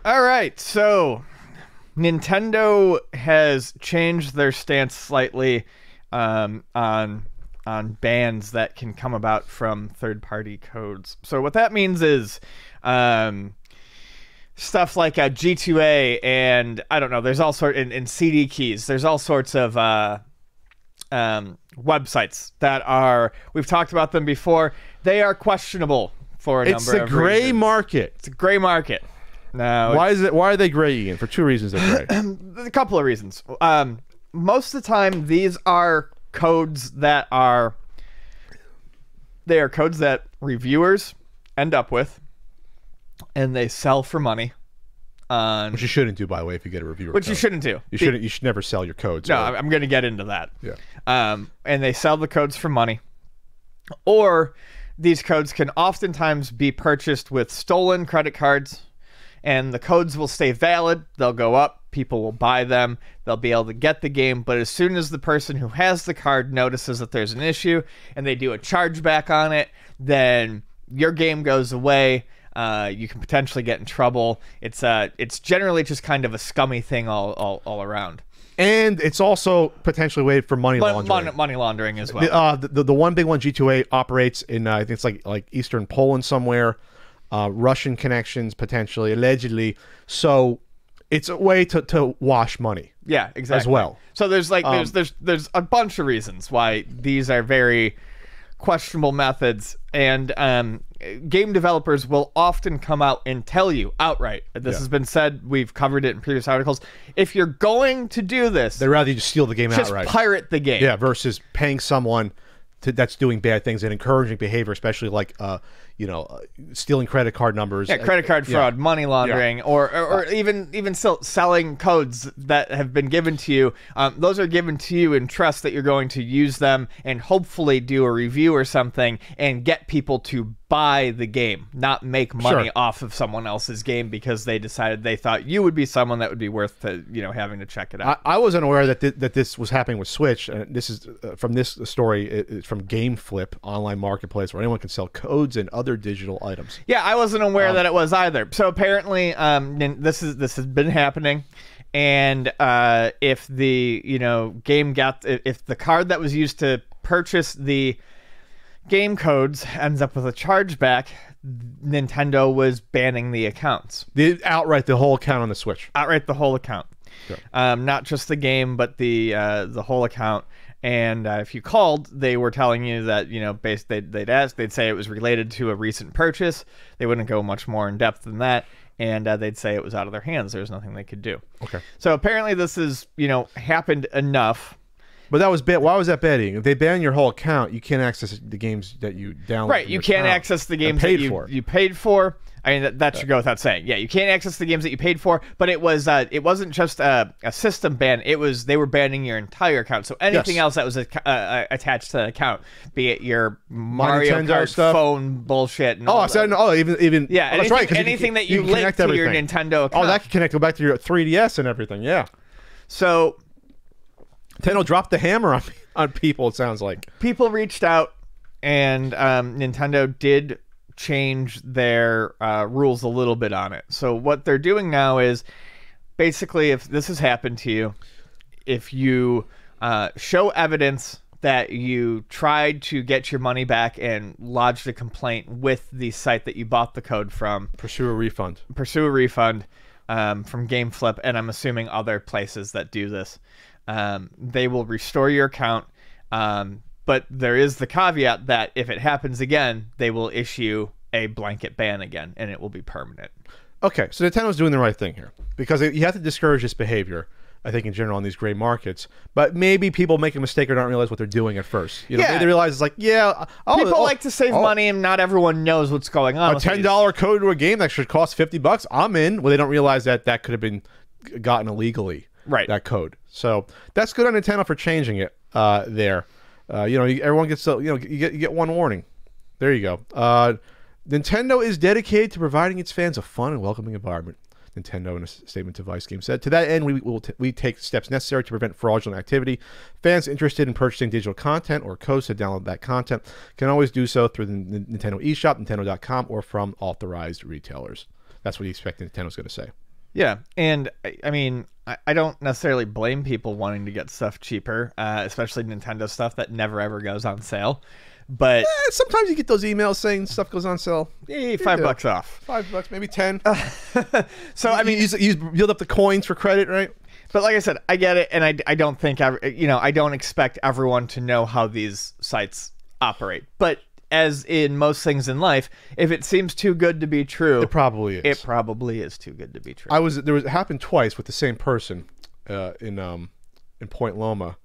All right, so Nintendo has changed their stance slightly on bans that can come about from third-party codes. So what that means is stuff like G2A and I don't know. There's all sorts in CD keys. There's all sorts of websites that are. We've talked about them before. They are questionable for a number of reasons. It's a gray market. It's a gray market. No. Why is it? Why are they gray, Ian? For two reasons they're gray. A couple of reasons. Most of the time, these are codes that are. They are codes that reviewers end up with, and they sell for money. Which you shouldn't do, by the way, if you get a reviewer. Which you shouldn't do. You shouldn't. You should never sell your codes. No, I'm going to get into that. Yeah. And they sell the codes for money, or these codes can oftentimes be purchased with stolen credit cards, and the codes will stay valid. They'll go up. People will buy them. They'll be able to get the game. But as soon as the person who has the card notices that there's an issue and they do a chargeback on it, then your game goes away. You can potentially get in trouble. It's generally just kind of a scummy thing all around. And it's also potentially a way for money laundering. Money laundering as well. The one big one, G2A, operates in I think it's like Eastern Poland somewhere. Russian connections potentially, allegedly. So it's a way to wash money. Yeah, exactly. As well. So there's there's a bunch of reasons why these are very questionable methods, and game developers will often come out and tell you outright. This has been said. We've covered it in previous articles. If you're going to do this, they'd rather you just steal the game outright. Just pirate the game. Yeah, versus paying someone that's doing bad things and encouraging behavior, especially like stealing credit card numbers. Yeah, credit card fraud, money laundering, or even still selling codes that have been given to you. Those are given to you in trust that you're going to use them and hopefully do a review or something and get people to buy the game, not make money off of someone else's game because they decided they thought you would be someone that would be worth having to check it out. I wasn't aware that this was happening with Switch. This is from this story. It's from GameFlip online marketplace where anyone can sell codes and other digital items. Yeah, I wasn't aware that it was either. So apparently, this has been happening, and if the if the card that was used to purchase the game codes ends up with a chargeback, Nintendo was banning the accounts. Outright the whole account on the Switch. Outright the whole account. Sure. Not just the game, but the whole account. And if you called, they were telling you that, they'd say it was related to a recent purchase. They wouldn't go much more in depth than that. And they'd say it was out of their hands. There's nothing they could do. Okay. So apparently this has, happened enough. But that was bad. Why was that bad? If they ban your whole account, you can't access the games that you downloaded. Right, you can't access the games that you paid for. I mean, that should go without saying. Yeah, you can't access the games that you paid for. But it wasn't just a system ban. They were banning your entire account. So anything else that was attached to the account, be it your Mario Kart stuff, phone bullshit. And even yeah, that's right. Anything that you link to your Nintendo account. Oh, that can connect. Go back to your 3DS and everything. Yeah. So Nintendo dropped the hammer on people, it sounds like. People reached out, and Nintendo did change their rules a little bit on it. So what they're doing now is, basically, if this has happened to you, if you show evidence that you tried to get your money back and lodged a complaint with the site that you bought the code from. Pursue a refund. From GameFlip, and I'm assuming other places that do this. They will restore your account, but there is the caveat that if it happens again, they will issue a blanket ban again, and it will be permanent. Okay, so Nintendo's doing the right thing here, because you have to discourage this behavior, I think, in general, in these gray markets. But maybe people make a mistake or don't realize what they're doing at first. They realize it's like, people like to save money, and not everyone knows what's going on. A $10 code to a game that should cost $50, I'm in. Well, they don't realize that could have been gotten illegally. Right. That code. So that's good on Nintendo for changing it there. Everyone gets you get one warning. There you go. Nintendo is dedicated to providing its fans a fun and welcoming environment. Nintendo, in a statement to Vice Games, said, "To that end, we take steps necessary to prevent fraudulent activity. Fans interested in purchasing digital content or codes to download that content can always do so through the Nintendo eShop, Nintendo.com, or from authorized retailers." That's what you expect Nintendo's going to say. Yeah, and I mean, I don't necessarily blame people wanting to get stuff cheaper, especially Nintendo stuff that never ever goes on sale. But Sometimes you get those emails saying stuff goes on sale. hey, $5 off. $5, maybe 10. So I mean, you build up the coins for credit, right? but like I said, I get it, and I don't think I don't expect everyone to know how these sites operate. But as in most things in life, if it seems too good to be true, It probably is. it probably is too good to be true. It happened twice with the same person in Point Loma,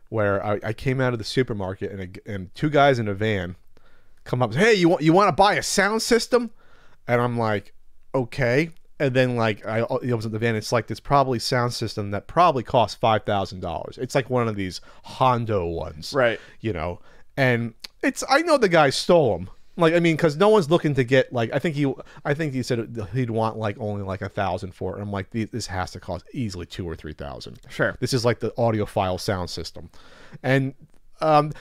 where I came out of the supermarket and two guys in a van come up and say, hey, you want to buy a sound system? And I'm like, okay. And then like I was in the van. It's like this probably sound system that probably costs $5,000. It's like one of these Hondo ones, Right. You know, and I know the guy stole them. Like, I mean, because no one's looking to get like I think he said he'd want like only like 1,000 for it. And I'm like, this has to cost easily 2,000 or 3,000. Sure. This is like the audiophile sound system, and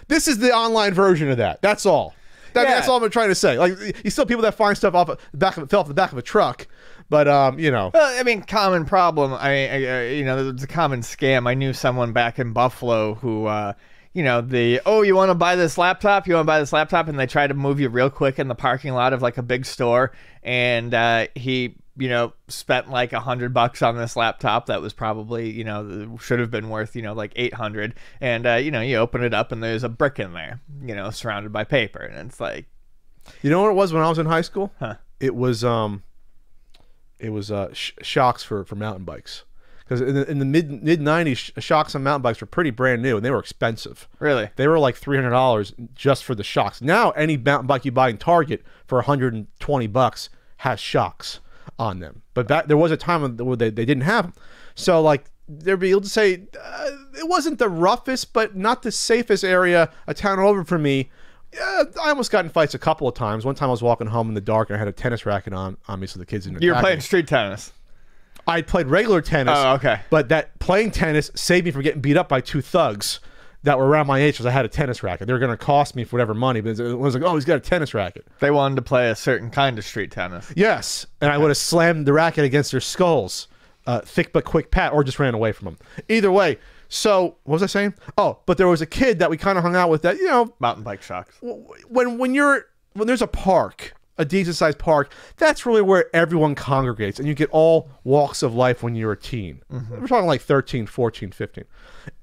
this is the online version of that. That's all. That's all I'm trying to say. Like, you still people that find stuff fell off the back of a truck, but you know. Well, I mean, common problem. There's a common scam. I knew someone back in Buffalo who, you want to buy this laptop? You want to buy this laptop? And they try to move you real quick in the parking lot of like a big store. And he, spent like $100 on this laptop that was probably, should have been worth, like 800. And, you open it up and there's a brick in there, surrounded by paper. And it's like, you know what it was when I was in high school? Huh. It was shocks for mountain bikes. Because in the mid 90s, shocks on mountain bikes were pretty brand new and they were expensive. Really? They were like $300 just for the shocks. Now any mountain bike you buy in Target for $120 has shocks on them. But there was a time where they didn't have them. So like they'd be able to say it wasn't the roughest, but not the safest area a town over from me. I almost got in fights a couple of times. One time I was walking home in the dark and I had a tennis racket on me, so the kids didn't. You were playing street tennis. I played regular tennis. Oh, okay. But that playing tennis saved me from getting beat up by two thugs that were around my age because I had a tennis racket. They were going to cost me for whatever money, but it was like, oh, he's got a tennis racket. They wanted to play a certain kind of street tennis. Yes, and I would have slammed the racket against their skulls. Thick but quick pat, or just ran away from them. Either way. So, what was I saying? Oh, but there was a kid that we kind of hung out with that, Mountain bike shocks. When there's a park, a decent sized park, that's really where everyone congregates and you get all walks of life when you're a teen. Mm-hmm. We're talking like 13, 14, 15.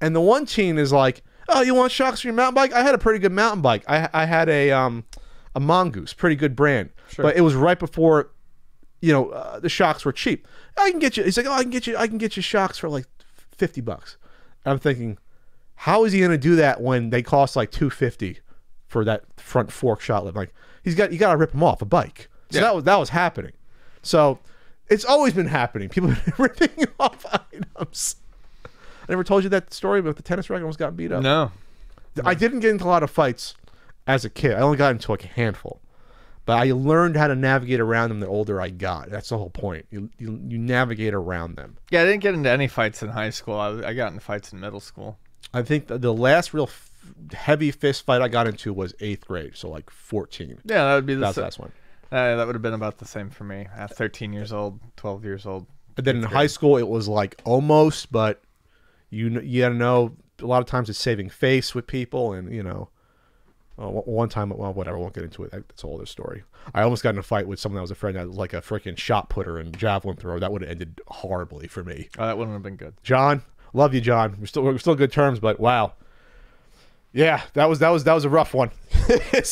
And the one teen is like, oh, you want shocks for your mountain bike? I had a pretty good mountain bike. I had a Mongoose, pretty good brand. Sure. But it was right before, the shocks were cheap. I can get you. He's like, oh, I can get you shocks for like $50. I'm thinking, how is he going to do that when they cost like $250 for that front fork shot lip? Like, you got to rip them off a bike. So that was happening. So it's always been happening. People have been ripping off items. I never told you that story about the tennis racket almost got beat up. No. I didn't get into a lot of fights as a kid. I only got into like a handful. But I learned how to navigate around them the older I got. That's the whole point. You navigate around them. Yeah, I didn't get into any fights in high school. I got into fights in middle school. I think the last real heavy fist fight I got into was 8th grade, so like 14. Yeah, that would be the last one. That would have been about the same for me. At 13 years old, 12 years old. And then in high school, it was like almost, but you gotta know a lot of times it's saving face with people, and one time, well, whatever, I won't get into it. That's a whole other story. I almost got in a fight with someone that was a friend that was like a freaking shot putter and javelin thrower. That would have ended horribly for me. Oh, that wouldn't have been good. John, love you, John. We're still good terms, but wow. Yeah, that was a rough one.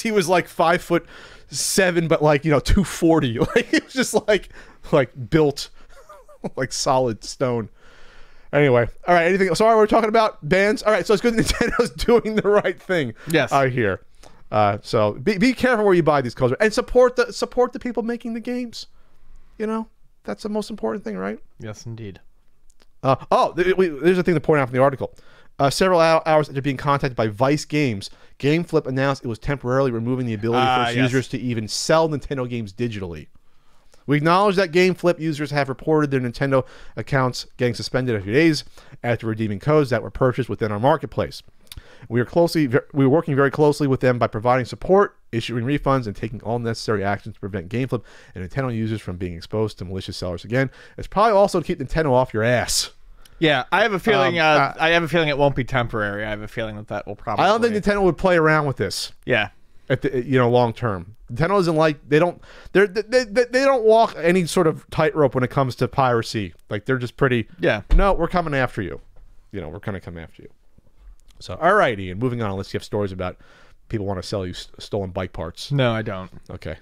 He was like 5'7", but like 240. Like it was just like built like solid stone. Anyway, all right. Anything? Sorry, we're talking about bands. All right, so it's good Nintendo's doing the right thing. Yes, out here. So be careful where you buy these codes and support the people making the games. That's the most important thing, right? Yes, indeed. There's a thing to point out from the article. Several hours after being contacted by Vice Games, GameFlip announced it was temporarily removing the ability for its users to even sell Nintendo games digitally. We acknowledge that GameFlip users have reported their Nintendo accounts getting suspended a few days after redeeming codes that were purchased within our marketplace. We were working very closely with them by providing support, issuing refunds, and taking all necessary actions to prevent GameFlip and Nintendo users from being exposed to malicious sellers again. It's probably also to keep Nintendo off your ass. Yeah, I have a feeling. I have a feeling it won't be temporary. I have a feeling that will probably. I don't think Nintendo would play around with this. Yeah. At the, long term, Nintendo isn't like they don't walk any sort of tightrope when it comes to piracy. Like they're just pretty. Yeah. No, we're coming after you. We're gonna come after you. So, all right, Ian. Moving on. Unless you have stories about people want to sell you stolen bike parts. No, I don't. Okay.